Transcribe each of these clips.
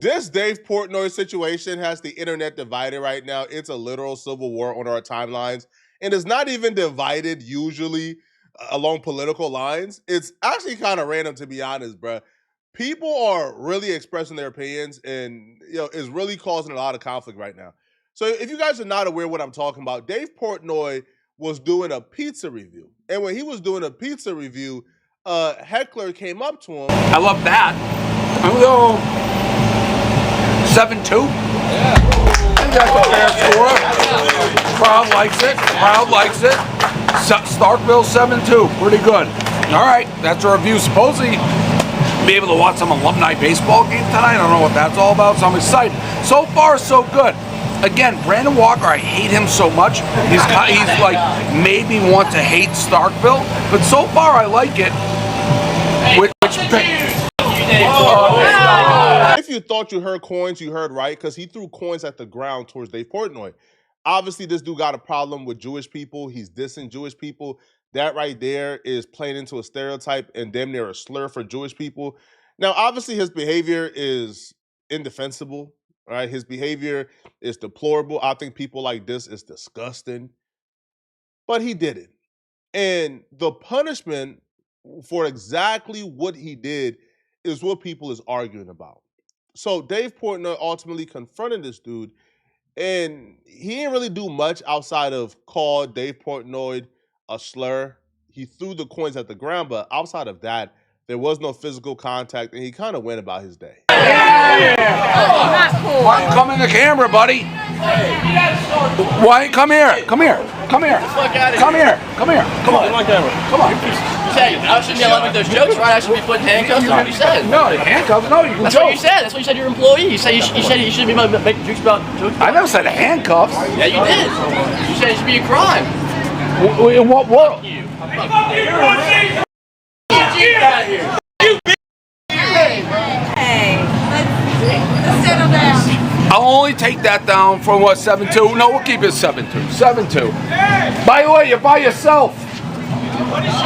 This Dave Portnoy situation has the internet divided right now. It's a literal civil war on our timelines. And it's not even divided usually along political lines. It's actually kind of random, to be honest, bro. People are really expressing their opinions, and it's really causing a lot of conflict right now. So if you guys are not aware what I'm talking about, Dave Portnoy was doing a pizza review. And when he was doing a pizza review, Heckler came up to him. I love that. I'm going to go 7-2. Yeah. That's a fair score. Crowd likes it. Crowd likes it. Starkville 7-2. Pretty good. All right. That's a review. Supposedly be able to watch some alumni baseball game tonight. I don't know what that's all about, so I'm excited. So far, so good. Again, Brandon Walker, I hate him so much. He's like made me want to hate Starkville, but so far I like it. If you thought you heard coins, you heard right, because he threw coins at the ground towards Dave Portnoy. Obviously, this dude got a problem with Jewish people. He's dissing Jewish people. That right there is playing into a stereotype and damn near a slur for Jewish people. Now, obviously, his behavior is indefensible. Right? His behavior is deplorable. I think people like this is disgusting. But he did it. And the punishment for exactly what he did is what people is arguing about. So Dave Portnoy ultimately confronted this dude, and he didn't really do much outside of call Dave Portnoy a slur. He threw the coins at the ground, but outside of that, there was no physical contact, and he kind of went about his day. Yeah. Why don't you come in the camera, buddy? Why? Come here. Come here. Come here. Come here. Come here. Come on. Come on. You said I shouldn't be allowed to make those jokes, right? I should be putting handcuffs. That's what you said. No, handcuffs. No, you can That's what you said. That's what you said to your employee. You said you shouldn't be making jokes about jokes. I never said handcuffs. Yeah, you did. You said it should be a crime. In what world? You. Get out of here. Hey, let's settle down. I'll only take that down from what, 7-2? No, we'll keep it 7-2. 7-2. By the way, you're by yourself. What did he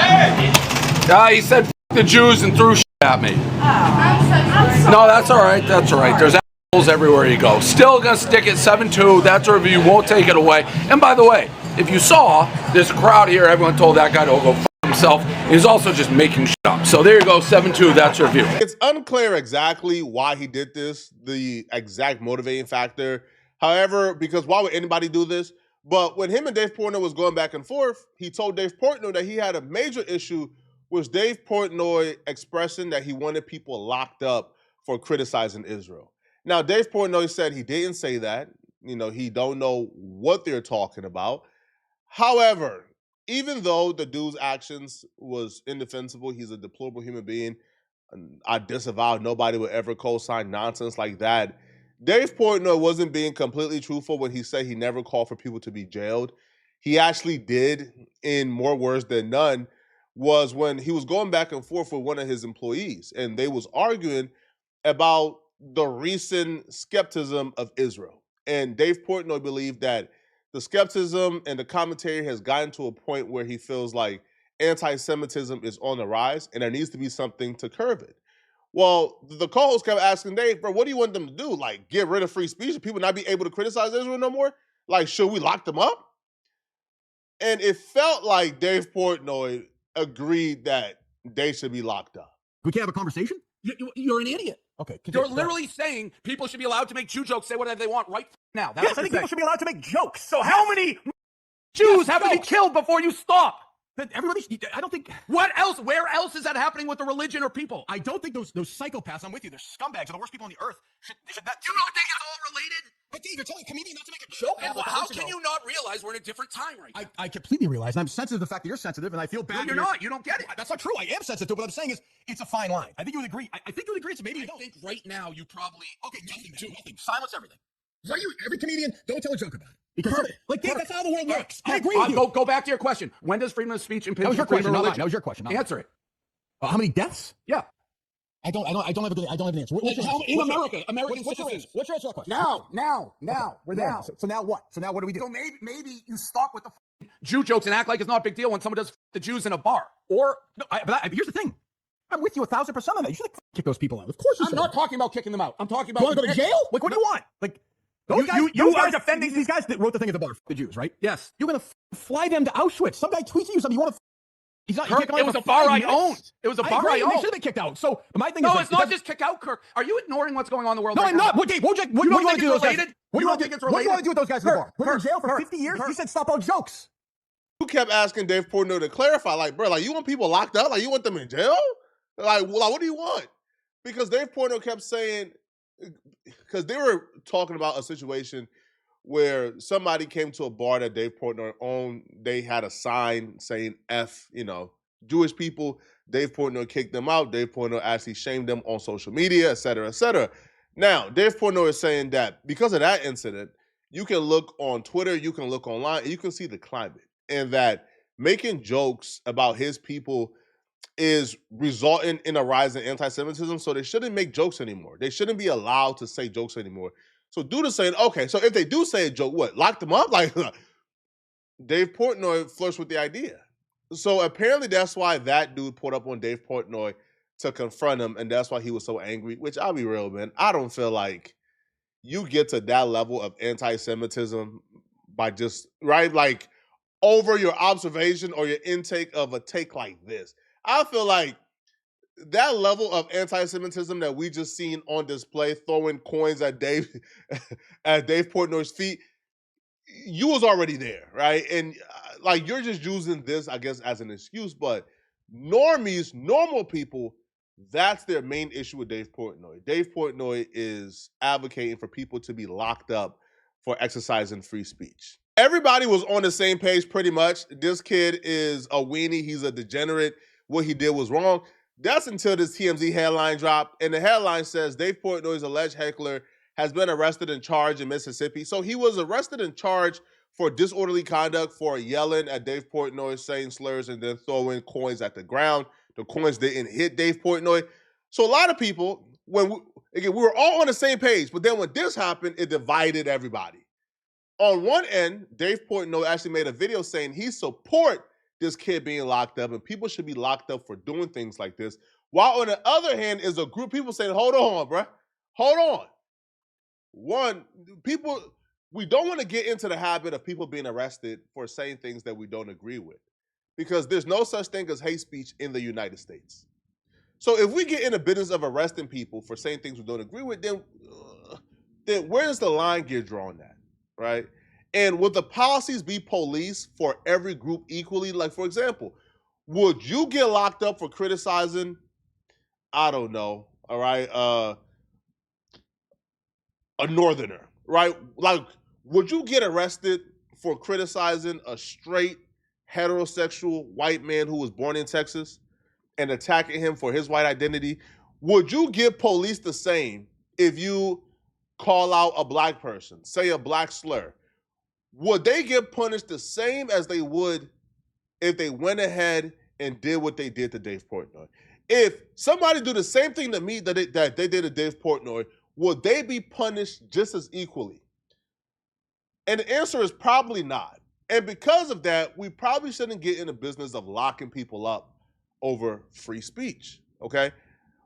say? He said F the Jews and threw shit at me. I'm No, that's all right. That's all right. There's assholes everywhere you go. Still gonna stick it 7-2. That's a review. Won't take it away. And by the way, if you saw, there's a crowd here. Everyone told that guy to go F himself. He's also just making shit up. So there you go, 7-2. That's a review. It's unclear exactly why he did this, the exact motivating factor. However, because why would anybody do this? But when him and Dave Portnoy was going back and forth, he told Dave Portnoy that he had a major issue with Dave Portnoy expressing that he wanted people locked up for criticizing Israel. Now, Dave Portnoy said he didn't say that. He don't know what they're talking about. However, even though the dude's actions was indefensible, he's a deplorable human being. I disavow nobody would ever co-sign nonsense like that. Dave Portnoy wasn't being completely truthful when he said he never called for people to be jailed. He actually did, in more words than none, was when he was going back and forth with one of his employees, and they was arguing about the recent skepticism of Israel. And Dave Portnoy believed that the skepticism and the commentary has gotten to a point where he feels like anti-Semitism is on the rise and there needs to be something to curb it. Well, the co-host kept asking Dave, bro, what do you want them to do? Like, get rid of free speech and people not be able to criticize Israel no more? Like, should we lock them up? And it felt like Dave Portnoy agreed that they should be locked up. We can't have a conversation? You're an idiot. Okay. You're literally saying people should be allowed to make Jew jokes, say whatever they want right now. That's Yes, I think people should be allowed to make jokes. So How many Jews have to be killed before you stop? everybody, I don't think. What else? Where else is that happening with the religion or people? I don't think those psychopaths. I'm with you. They're scumbags. They're the worst people on the earth. Should that, You don't think it's all related? But Dave, you're telling a comedian not to make a joke. How can you not realize we're in a different time right now? I completely realize, and I'm sensitive to the fact that you're sensitive, and I feel bad. No, you're not. You don't get it. That's not true. I am sensitive to it. What I'm saying is, it's a fine line. I think you would agree. I think you would agree. So maybe you don't. I think right now you probably Okay, nothing. Silence everything. Every comedian, don't tell a joke about it. Because, Dave, that's how the world works. I agree with you. Go back to your question. When does freedom of speech impinge That was your on freedom question. of Not mine. religion? That was your question. Answer it. How many deaths? Yeah. I don't have an answer. In America, American citizens. What's your answer to that question? Now. We're there. So now what? So now what do we do? So maybe you stop with the Jew jokes and act like it's not a big deal when someone does the Jews in a bar. Or No, but here's the thing. I'm with you 1,000% on that. You should kick those people out. Of course you I'm should. not talking about kicking them out. I'm talking about. You want to go to jail? Like, what do you want? Like, those guys offending these guys that wrote the thing at the bar, the Jews, right? Yes. You're gonna fly them to Auschwitz. Some guy tweets at you something. You want to? He's not. Kirk, it was a bar I owned. It was a bar I owned. They should have been kicked out. So my thing No, is, it's not just kick out, Kirk. Are you ignoring what's going on in the world? No, right I'm now? not. What do you want to do with those guys? What do you want to do with those guys in the bar? Put them in jail for 50 years? You said stop all jokes. You kept asking Dave Portnoy to clarify, like, bro, like, you want people locked up? Like, you want them in jail? Like, what do you want? Because Dave Portnoy kept saying, because they were talking about a situation where somebody came to a bar that Dave Portnoy owned. They had a sign saying F, Jewish people. Dave Portnoy kicked them out. Dave Portnoy actually shamed them on social media, et cetera, et cetera. Now, Dave Portnoy is saying that because of that incident, you can look on Twitter, you can look online, and you can see the climate. And that making jokes about his people is resulting in a rise in anti-Semitism, so they shouldn't make jokes anymore. They shouldn't be allowed to say jokes anymore. So dude is saying, okay, so if they do say a joke, what, lock them up? Like, Dave Portnoy flirts with the idea. So apparently that's why that dude pulled up on Dave Portnoy to confront him, and that's why he was so angry, which I'll be real, man. I don't feel like you get to that level of anti-Semitism by just, right, like, over your observation or your intake of a take like this. I feel like that level of anti-Semitism that we just seen on display, throwing coins at Dave Portnoy's feet, you was already there, right? And like, you're just using this, I guess, as an excuse, but normies, normal people, that's their main issue with Dave Portnoy. Dave Portnoy is advocating for people to be locked up for exercising free speech. Everybody was on the same page pretty much. This kid is a weenie. He's a degenerate. What he did was wrong. That's until this TMZ headline dropped. And the headline says Dave Portnoy's alleged heckler has been arrested and charged in Mississippi. So he was arrested and charged for disorderly conduct for yelling at Dave Portnoy, saying slurs, and then throwing coins at the ground. The coins didn't hit Dave Portnoy. So a lot of people, we were all on the same page, but then when this happened, it divided everybody. On one end, Dave Portnoy actually made a video saying he support this kid being locked up and people should be locked up for doing things like this. While on the other hand is a group of people saying, hold on, bro. Hold on. One, we don't want to get into the habit of people being arrested for saying things that we don't agree with, because there's no such thing as hate speech in the United States. So if we get in the business of arresting people for saying things we don't agree with, then where does the line get drawn at, right? And would the policies be police for every group equally? Like, for example, would you get locked up for criticizing, I don't know, all right, a northerner, right? Like, would you get arrested for criticizing a straight, heterosexual white man who was born in Texas and attacking him for his white identity? Would you give police the same if you call out a black person, say a black slur? Would they get punished the same as they would if they went ahead and did what they did to Dave Portnoy? If somebody do the same thing to me that they did to Dave Portnoy, would they be punished just as equally? And the answer is probably not. And because of that, we probably shouldn't get in the business of locking people up over free speech, okay?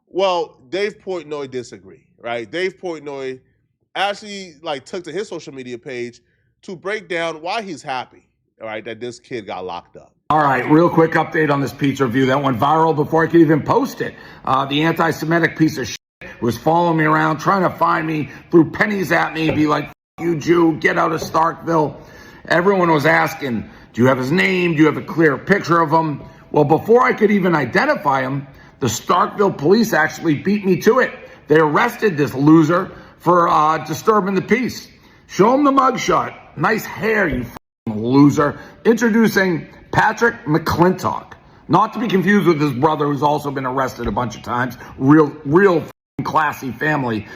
Well, Dave Portnoy disagreed, right? Dave Portnoy actually took to his social media page to break down why he's happy, all right, that this kid got locked up. All right, real quick update on this pizza review that went viral before I could even post it. The anti-Semitic piece of shit was following me around, trying to find me, threw pennies at me, be like, you Jew, get out of Starkville. Everyone was asking, do you have his name? Do you have a clear picture of him? Well, before I could even identify him, the Starkville police actually beat me to it. They arrested this loser for disturbing the peace. Show him the mugshot. Nice hair, you loser. Introducing Patrick McClintock. Not to be confused with his brother, who's also been arrested a bunch of times. Real classy family.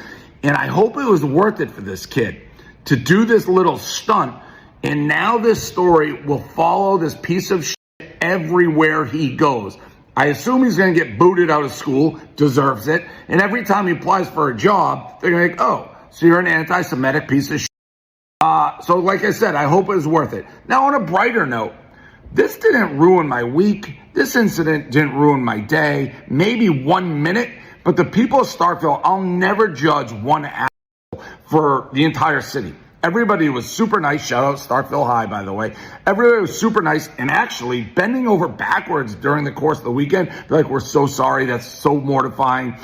And I hope it was worth it for this kid to do this little stunt. And now this story will follow this piece of shit everywhere he goes. I assume he's going to get booted out of school, deserves it. And every time he applies for a job, they're going to go, oh, so you're an anti-Semitic piece of shit. So like I said, I hope it was worth it. Now, on a brighter note, this didn't ruin my week. This incident didn't ruin my day, maybe 1 minute, but the people of Starkville, I'll never judge one for the entire city. Everybody was super nice. Shout out Starkville High, by the way. Everybody was super nice and actually bending over backwards during the course of the weekend. They're like, we're so sorry. That's so mortifying.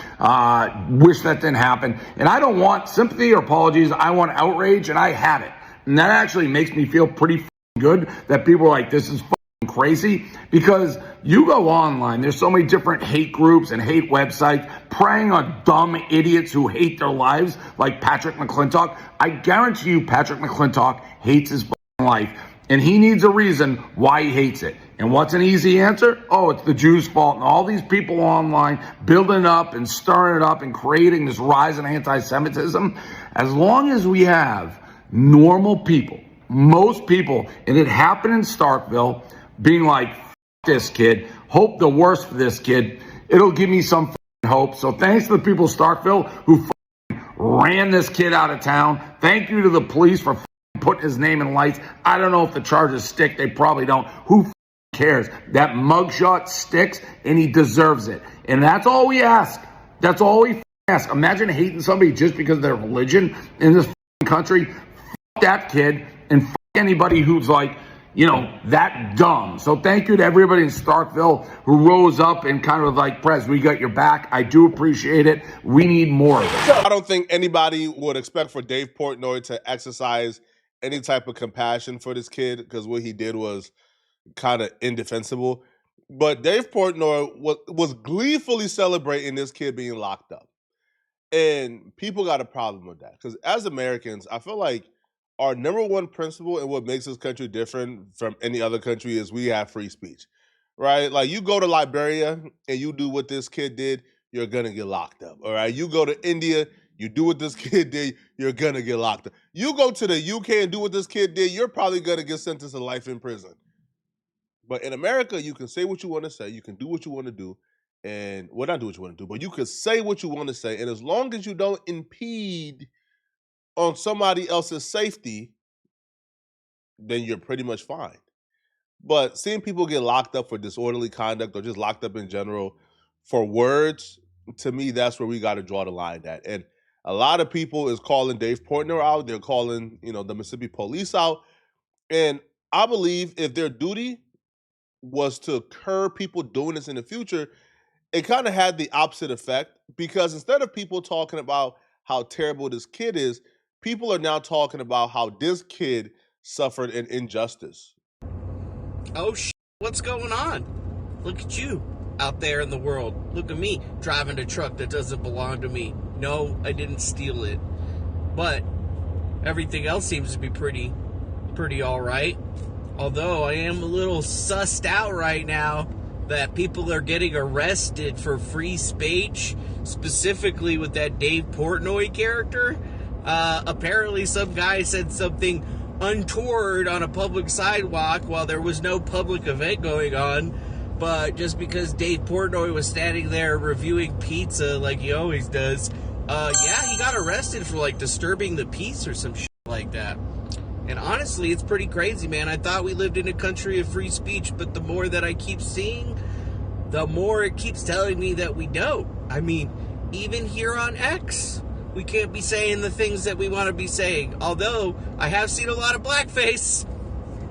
Wish that didn't happen. And I don't want sympathy or apologies. I want outrage, and I had it. And that actually makes me feel pretty good that people are like, this is crazy, because you go online, there's so many different hate groups and hate websites preying on dumb idiots who hate their lives, like Patrick McClintock. I guarantee you Patrick McClintock hates his life, and he needs a reason why he hates it. And what's an easy answer? Oh, it's the Jews' fault. And all these people online building up and stirring it up and creating this rise in anti-Semitism. As long as we have normal people, most people, and it happened in Starkville, being like, this kid, hope the worst for this kid, it'll give me some hope. So thanks to the people of Starkville who ran this kid out of town. Thank you to the police for putting his name in lights. I don't know if the charges stick. They probably don't. Who cares? That mugshot sticks, and he deserves it. And that's all we ask. That's all we ask. Imagine hating somebody just because of their religion in this country. That kid, and anybody who's like, that dumb. So thank you to everybody in Starkville who rose up and kind of like, Prez, we got your back. I do appreciate it. We need more of it. I don't think anybody would expect for Dave Portnoy to exercise any type of compassion for this kid, because what he did was kind of indefensible. But Dave Portnoy was gleefully celebrating this kid being locked up. And people got a problem with that, because as Americans, I feel like our number one principle and what makes this country different from any other country is we have free speech, right? Like, you go to Liberia and you do what this kid did, you're gonna get locked up, all right? You go to India, you do what this kid did, you're gonna get locked up. You go to the UK and do what this kid did, you're probably gonna get sentenced to life in prison. But in America, you can say what you want to say, you can do what you want to do, and well, not do what you want to do, but you can say what you want to say, and as long as you don't impede on somebody else's safety, then you're pretty much fine. But seeing people get locked up for disorderly conduct or just locked up in general for words, to me, that's where we got to draw the line at. And a lot of people is calling Dave Portnoy out. They're calling, the Mississippi police out. And I believe if their duty was to curb people doing this in the future, it kind of had the opposite effect, because instead of people talking about how terrible this kid is, people are now talking about how this kid suffered an injustice. Oh, what's going on? Look at you out there in the world. Look at me driving a truck that doesn't belong to me. No, I didn't steal it. But everything else seems to be pretty all right. Although I am a little sussed out right now that people are getting arrested for free speech, specifically with that Dave Portnoy character. Apparently some guy said something untoward on a public sidewalk while there was no public event going on, but just because Dave Portnoy was standing there reviewing pizza like he always does, he got arrested for like disturbing the peace or some shit like that. And honestly, it's pretty crazy, man. I thought we lived in a country of free speech, but the more that I keep seeing, the more it keeps telling me that we don't. I mean, even here on X, we can't be saying the things that we want to be saying. Although, I have seen a lot of blackface.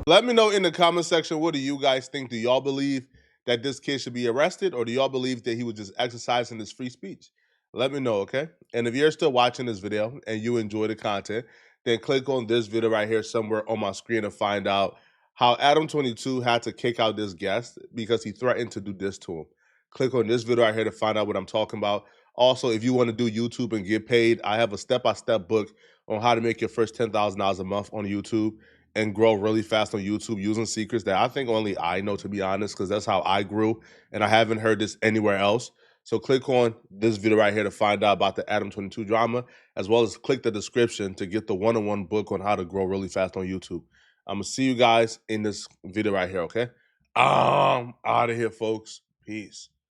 Let me know in the comment section, what do you guys think? Do y'all believe that this kid should be arrested, or do y'all believe that he was just exercising his free speech? Let me know, okay? And if you're still watching this video and you enjoy the content, then click on this video right here somewhere on my screen to find out how Adam22 had to kick out this guest because he threatened to do this to him. Click on this video right here to find out what I'm talking about. Also, if you want to do YouTube and get paid, I have a step-by-step book on how to make your first $10,000 a month on YouTube and grow really fast on YouTube using secrets that I think only I know, to be honest, because that's how I grew, and I haven't heard this anywhere else. So click on this video right here to find out about the Adam22 drama, as well as click the description to get the one-on-one book on how to grow really fast on YouTube. I'm going to see you guys in this video right here, okay? I'm out of here, folks. Peace.